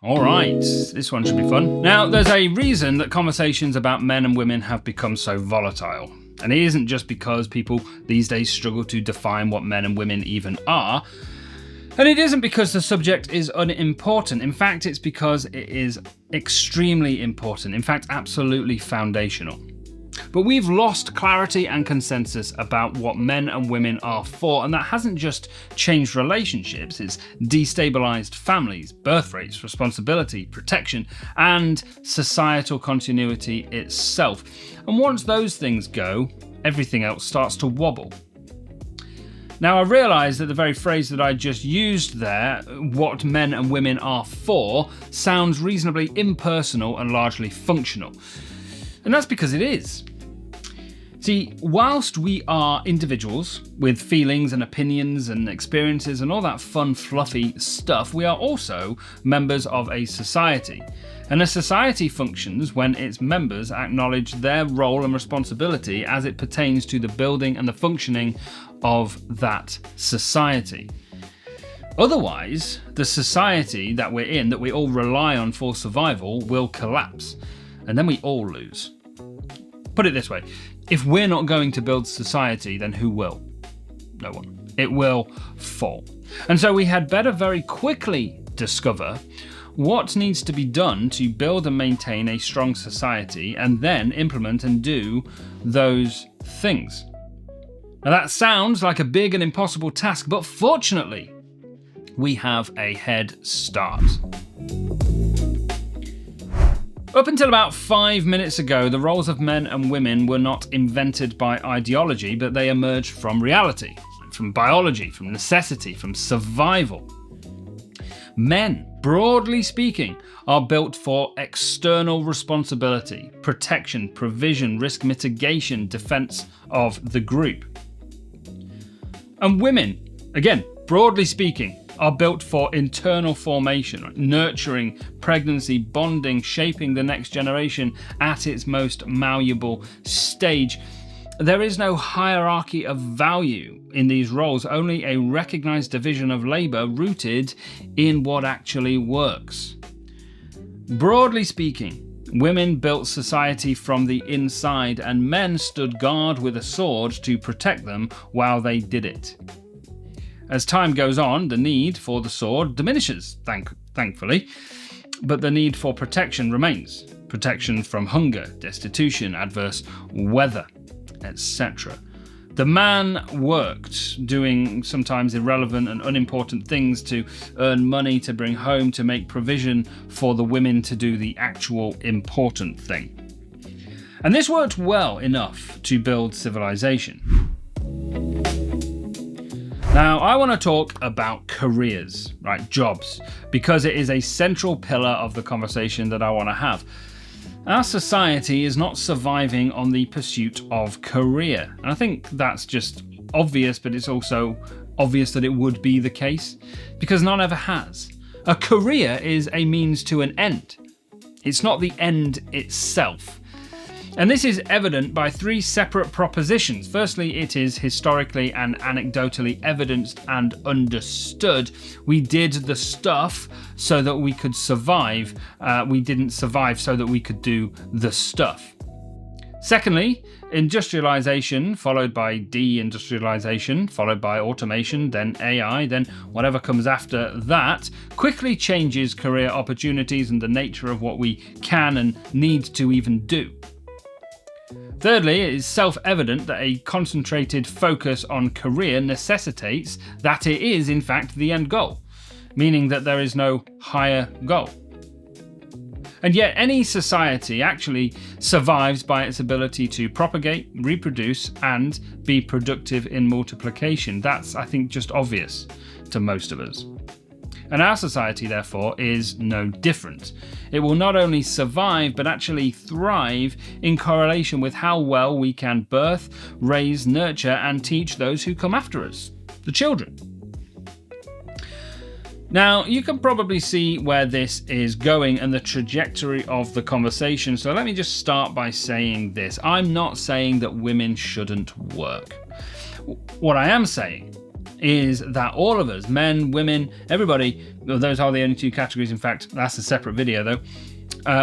All right, this one should be fun. Now, there's a reason that conversations about men and women have become so volatile. And it isn't just because people these days struggle to define what men and women even are. And it isn't because the subject is unimportant. In fact, it's because it is extremely important. In fact, absolutely foundational. But we've lost clarity and consensus about what men and women are for, and that hasn't just changed relationships, it's destabilised families, birth rates, responsibility, protection, and societal continuity itself. And once those things go, everything else starts to wobble. Now, I realise that the very phrase that I just used there, what men and women are for, sounds reasonably impersonal and largely functional. And that's because it is. See, whilst we are individuals with feelings and opinions and experiences and all that fun, fluffy stuff, we are also members of a society. And a society functions when its members acknowledge their role and responsibility as it pertains to the building and the functioning of that society. Otherwise, the society that we're in, that we all rely on for survival, will collapse. And then we all lose. Put it this way, if we're not going to build society, then who will? No one. It will fall. And so we had better very quickly discover what needs to be done to build and maintain a strong society, and then implement and do those things. Now that sounds like a big and impossible task, but fortunately, we have a head start. Up until about 5 minutes ago, the roles of men and women were not invented by ideology, but they emerged from reality, from biology, from necessity, from survival. Men, broadly speaking, are built for external responsibility, protection, provision, risk mitigation, defense of the group. And women, again, broadly speaking, are built for internal formation, nurturing, pregnancy, bonding, shaping the next generation at its most malleable stage. There is no hierarchy of value in these roles, only a recognised division of labour rooted in what actually works. Broadly speaking, women built society from the inside, and men stood guard with a sword to protect them while they did it. As time goes on, the need for the sword diminishes, thankfully, but the need for protection remains. Protection from hunger, destitution, adverse weather, etc. The man worked, doing sometimes irrelevant and unimportant things to earn money to bring home, to make provision for the women to do the actual important thing. And this worked well enough to build civilization. Now, I want to talk about careers, right, jobs, because it is a central pillar of the conversation that I want to have. Our society is not surviving on the pursuit of career. And I think that's just obvious, but it's also obvious that it would be the case, because none ever has. A career is a means to an end. It's not the end itself. And this is evident by three separate propositions. Firstly, it is historically and anecdotally evidenced and understood. We did the stuff so that we could survive. We didn't survive so that we could do the stuff. Secondly, industrialization, followed by deindustrialization, followed by automation, then AI, then whatever comes after that, quickly changes career opportunities and the nature of what we can and need to even do. Thirdly, it is self-evident that a concentrated focus on career necessitates that it is, in fact, the end goal, meaning that there is no higher goal. And yet, any society actually survives by its ability to propagate, reproduce, and be productive in multiplication. That's, I think, just obvious to most of us. And our society, therefore, is no different. It will not only survive, but actually thrive in correlation with how well we can birth, raise, nurture, and teach those who come after us, the children. Now, you can probably see where this is going and the trajectory of the conversation, so let me just start by saying this. I'm not saying that women shouldn't work. What I am saying is that all of us, men, women, everybody, well, those are the only two categories. In fact, that's a separate video though.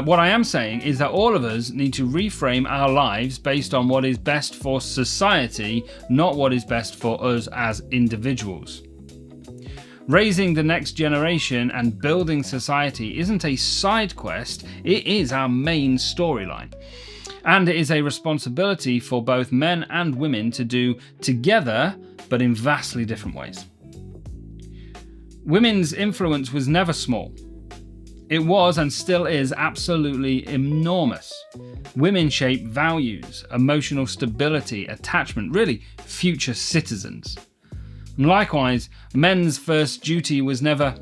What I am saying is that all of us need to reframe our lives based on what is best for society, not what is best for us as individuals. Raising the next generation and building society isn't a side quest, it is our main storyline. And it is a responsibility for both men and women to do together, but in vastly different ways. Women's influence was never small. It was and still is absolutely enormous. Women shape values, emotional stability, attachment, really future citizens. And likewise, men's first duty was never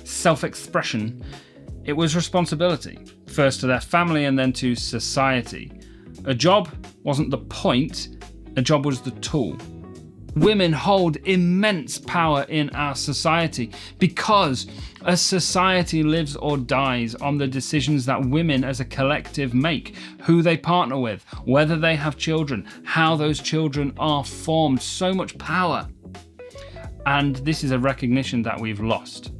self-expression, it was responsibility, first to their family and then to society. A job wasn't the point, a job was the tool. Women hold immense power in our society because a society lives or dies on the decisions that women as a collective make, who they partner with, whether they have children, how those children are formed. So much power. And this is a recognition that we've lost.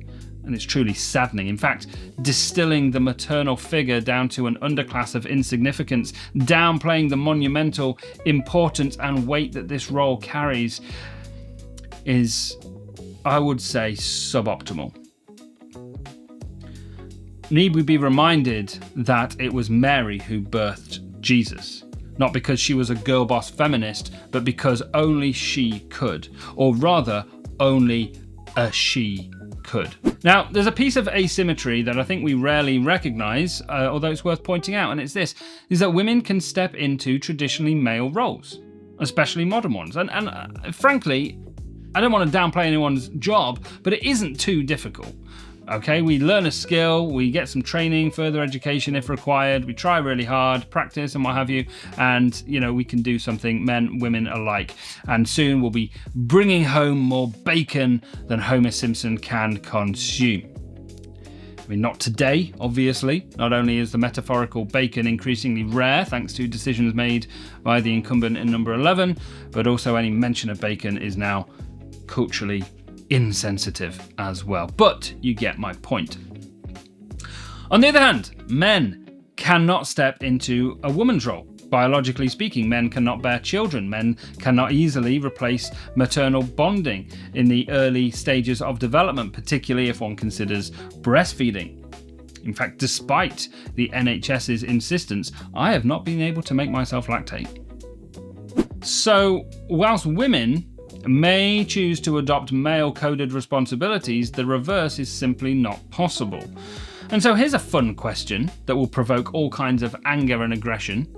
And it's truly saddening. In fact, distilling the maternal figure down to an underclass of insignificance, downplaying the monumental importance and weight that this role carries is, I would say, suboptimal. Need we be reminded that it was Mary who birthed Jesus? Not because she was a girl boss feminist, but because only she could. Or rather, only a she could. Now, there's a piece of asymmetry that I think we rarely recognise, although it's worth pointing out, and it's this, is that women can step into traditionally male roles, especially modern ones. And frankly, I don't want to downplay anyone's job, but it isn't too difficult. Okay, we learn a skill, we get some training, further education if required, we try really hard, practice and what have you, and we can do something, men, women alike. And soon we'll be bringing home more bacon than Homer Simpson can consume. I mean, not today, obviously. Not only is the metaphorical bacon increasingly rare thanks to decisions made by the incumbent in number 11, but also any mention of bacon is now culturally insensitive as well. But you get my point. On the other hand, men cannot step into a woman's role. Biologically speaking, men cannot bear children. Men cannot easily replace maternal bonding in the early stages of development, particularly if one considers breastfeeding. In fact, despite the NHS's insistence, I have not been able to make myself lactate. So, whilst women may choose to adopt male-coded responsibilities, the reverse is simply not possible. And so here's a fun question that will provoke all kinds of anger and aggression.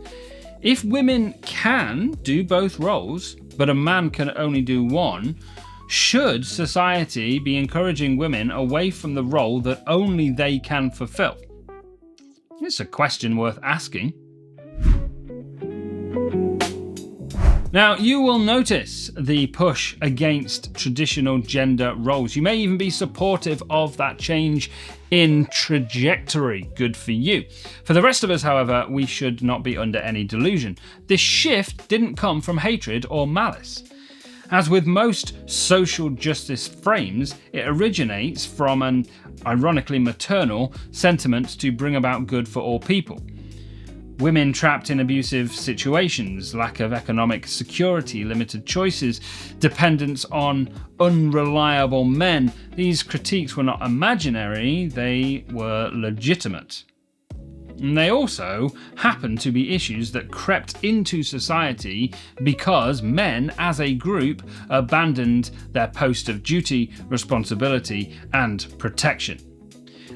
If women can do both roles, but a man can only do one, should society be encouraging women away from the role that only they can fulfill? It's a question worth asking. Now, you will notice the push against traditional gender roles. You may even be supportive of that change in trajectory. Good for you. For the rest of us, however, we should not be under any delusion. This shift didn't come from hatred or malice. As with most social justice frames, it originates from an ironically maternal sentiment to bring about good for all people. Women trapped in abusive situations, lack of economic security, limited choices, dependence on unreliable men. These critiques were not imaginary, they were legitimate. And they also happen to be issues that crept into society because men, as a group, abandoned their post of duty, responsibility, and protection.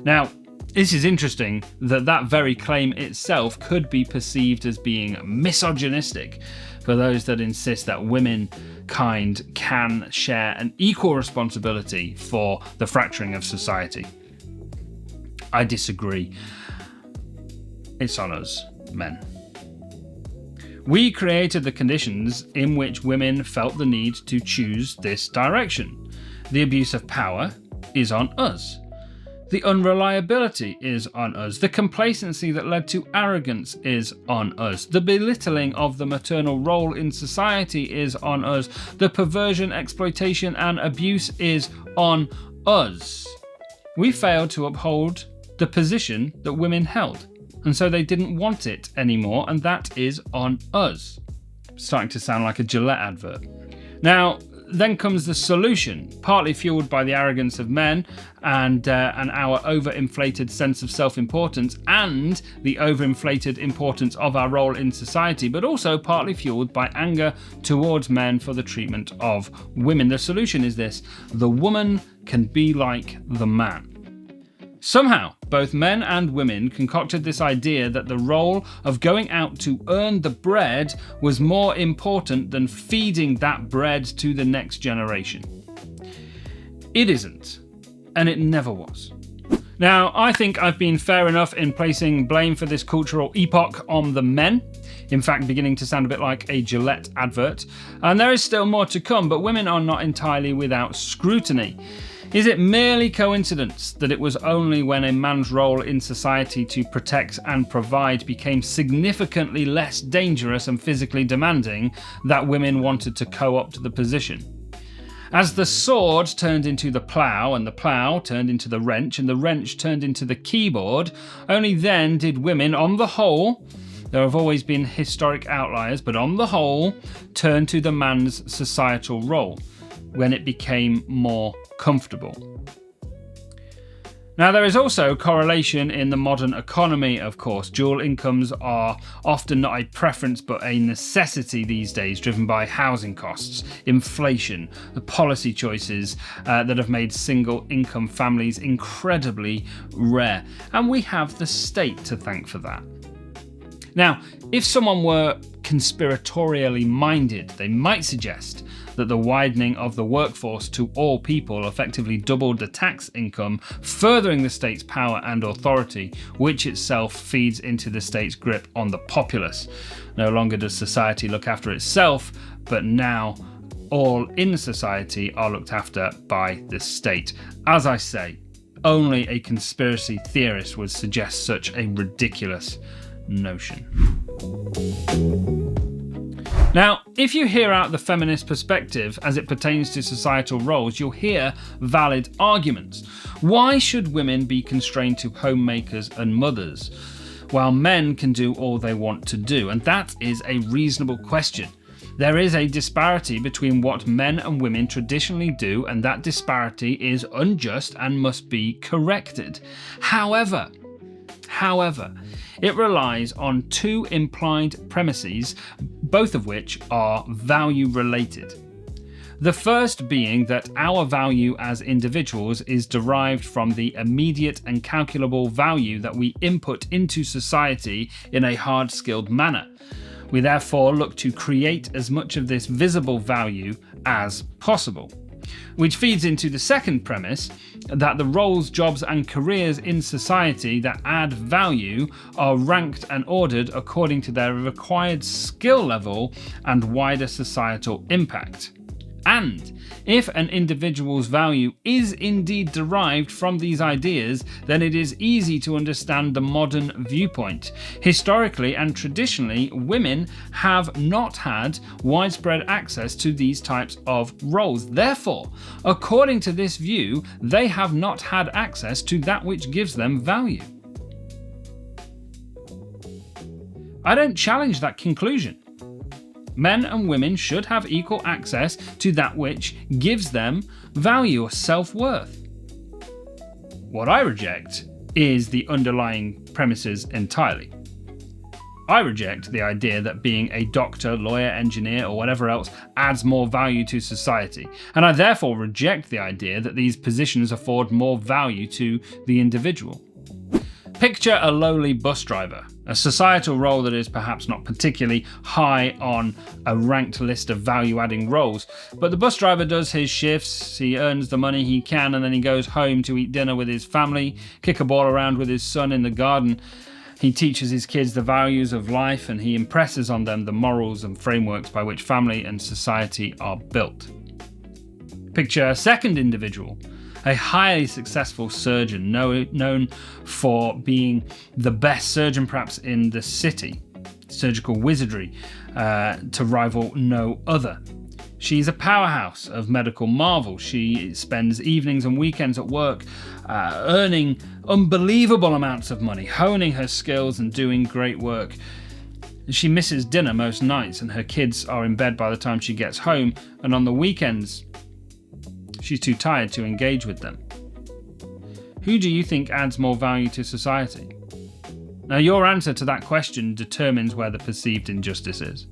Now, this is interesting that very claim itself could be perceived as being misogynistic for those that insist that womankind can share an equal responsibility for the fracturing of society. I disagree. It's on us, men. We created the conditions in which women felt the need to choose this direction. The abuse of power is on us. The unreliability is on us. The complacency that led to arrogance is on us. The belittling of the maternal role in society is on us. The perversion, exploitation, and abuse is on us. We failed to uphold the position that women held, and so they didn't want it anymore, and that is on us. Starting to sound like a Gillette advert. Now, then comes the solution, partly fueled by the arrogance of men and our overinflated sense of self-importance and the overinflated importance of our role in society, but also partly fueled by anger towards men for the treatment of women. The solution is this: the woman can be like the man. Somehow, both men and women concocted this idea that the role of going out to earn the bread was more important than feeding that bread to the next generation. It isn't, and it never was. Now, I think I've been fair enough in placing blame for this cultural epoch on the men, in fact beginning to sound a bit like a Gillette advert, and there is still more to come, but women are not entirely without scrutiny. Is it merely coincidence that it was only when a man's role in society to protect and provide became significantly less dangerous and physically demanding that women wanted to co-opt the position? As the sword turned into the plough, and the plough turned into the wrench, and the wrench turned into the keyboard, only then did women, on the whole, there have always been historic outliers, but on the whole, turn to the man's societal role, when it became more comfortable. Now, there is also correlation in the modern economy, of course. Dual incomes are often not a preference but a necessity these days, driven by housing costs, inflation, the policy choices that have made single income families incredibly rare. And we have the state to thank for that. Now, if someone were conspiratorially minded, they might suggest that the widening of the workforce to all people effectively doubled the tax income, furthering the state's power and authority, which itself feeds into the state's grip on the populace. No longer does society look after itself, but now all in society are looked after by the state. As I say, only a conspiracy theorist would suggest such a ridiculous notion. Now, if you hear out the feminist perspective as it pertains to societal roles, you'll hear valid arguments. Why should women be constrained to homemakers and mothers, while men can do all they want to do? And that is a reasonable question. There is a disparity between what men and women traditionally do, and that disparity is unjust and must be corrected. However, it relies on two implied premises, both of which are value related. The first being that our value as individuals is derived from the immediate and calculable value that we input into society in a hard-skilled manner. We therefore look to create as much of this visible value as possible. Which feeds into the second premise that the roles, jobs, and careers in society that add value are ranked and ordered according to their required skill level and wider societal impact. And if an individual's value is indeed derived from these ideas, then it is easy to understand the modern viewpoint. Historically and traditionally, women have not had widespread access to these types of roles. Therefore, according to this view, they have not had access to that which gives them value. I don't challenge that conclusion. Men and women should have equal access to that which gives them value or self-worth. What I reject is the underlying premises entirely. I reject the idea that being a doctor, lawyer, engineer, or whatever else adds more value to society, and I therefore reject the idea that these positions afford more value to the individual. Picture a lowly bus driver, a societal role that is perhaps not particularly high on a ranked list of value-adding roles, but the bus driver does his shifts, he earns the money he can, and then he goes home to eat dinner with his family, kick a ball around with his son in the garden. He teaches his kids the values of life, and he impresses on them the morals and frameworks by which family and society are built. Picture a second individual, a highly successful surgeon known for being the best surgeon perhaps in the city, surgical wizardry to rival no other. She's a powerhouse of medical marvel. She spends evenings and weekends at work, earning unbelievable amounts of money, honing her skills and doing great work. She misses dinner most nights, and her kids are in bed by the time she gets home, and on the weekends, she's too tired to engage with them. Who do you think adds more value to society? Now, your answer to that question determines where the perceived injustice is.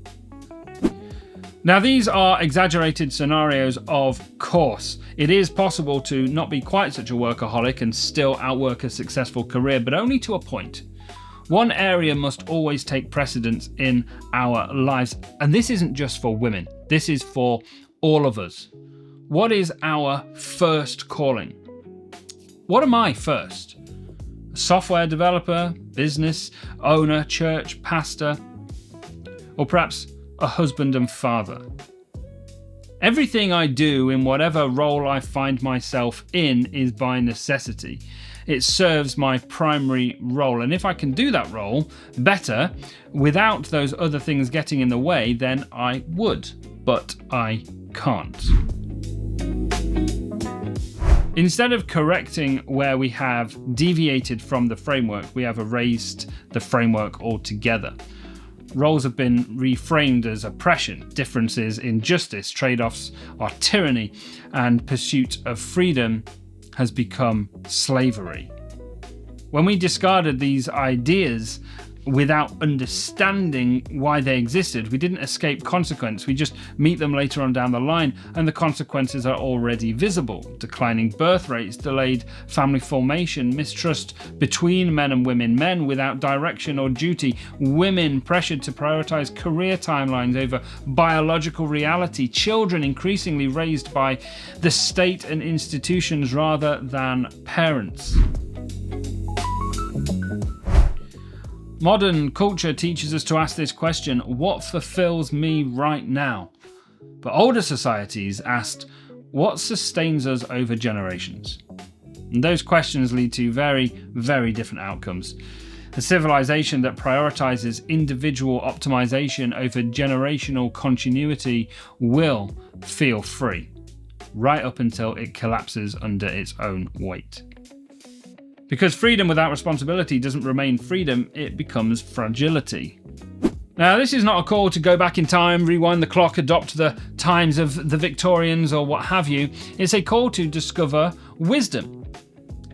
Now, these are exaggerated scenarios, of course. It is possible to not be quite such a workaholic and still outwork a successful career, but only to a point. One area must always take precedence in our lives, and this isn't just for women. This is for all of us. What is our first calling? What am I first? A software developer, business owner, church pastor, or perhaps a husband and father? Everything I do in whatever role I find myself in is by necessity. It serves my primary role, and if I can do that role better without those other things getting in the way, then I would, but I can't. Instead of correcting where we have deviated from the framework, we have erased the framework altogether. Roles have been reframed as oppression, differences in justice, trade-offs are tyranny, and pursuit of freedom has become slavery. When we discarded these ideas without understanding why they existed, we didn't escape consequence. We just meet them later on down the line, and the consequences are already visible. Declining birth rates, delayed family formation, mistrust between men and women, men without direction or duty, women pressured to prioritize career timelines over biological reality, children increasingly raised by the state and institutions rather than parents. Modern culture teaches us to ask this question: what fulfills me right now? But older societies asked, what sustains us over generations? And those questions lead to very, very different outcomes. A civilization that prioritizes individual optimization over generational continuity will feel free, right up until it collapses under its own weight. Because freedom without responsibility doesn't remain freedom, it becomes fragility. Now, this is not a call to go back in time, rewind the clock, adopt the times of the Victorians or what have you. It's a call to discover wisdom.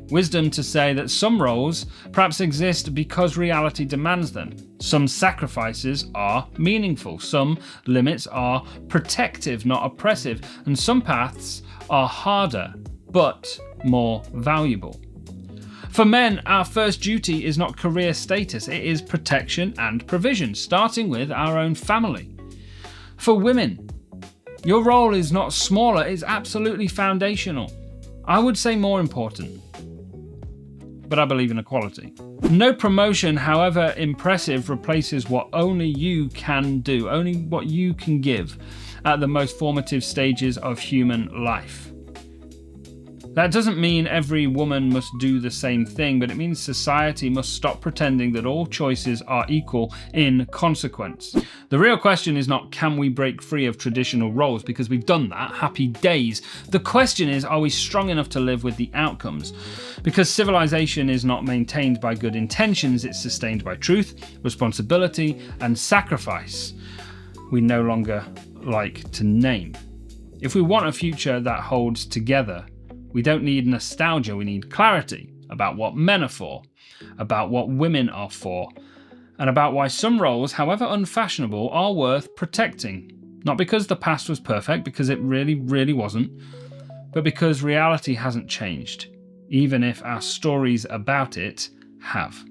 Wisdom to say that some roles perhaps exist because reality demands them. Some sacrifices are meaningful. Some limits are protective, not oppressive. And some paths are harder, but more valuable. For men, our first duty is not career status, it is protection and provision, starting with our own family. For women, your role is not smaller, it's absolutely foundational. I would say more important. But I believe in equality. No promotion, however impressive, replaces what only you can do, only what you can give at the most formative stages of human life. That doesn't mean every woman must do the same thing, but it means society must stop pretending that all choices are equal in consequence. The real question is not, can we break free of traditional roles? Because we've done that, happy days. The question is, are we strong enough to live with the outcomes? Because civilization is not maintained by good intentions, it's sustained by truth, responsibility, and sacrifice we no longer like to name. If we want a future that holds together, we don't need nostalgia, we need clarity about what men are for, about what women are for, and about why some roles, however unfashionable, are worth protecting. Not because the past was perfect, because it really, really wasn't, but because reality hasn't changed, even if our stories about it have.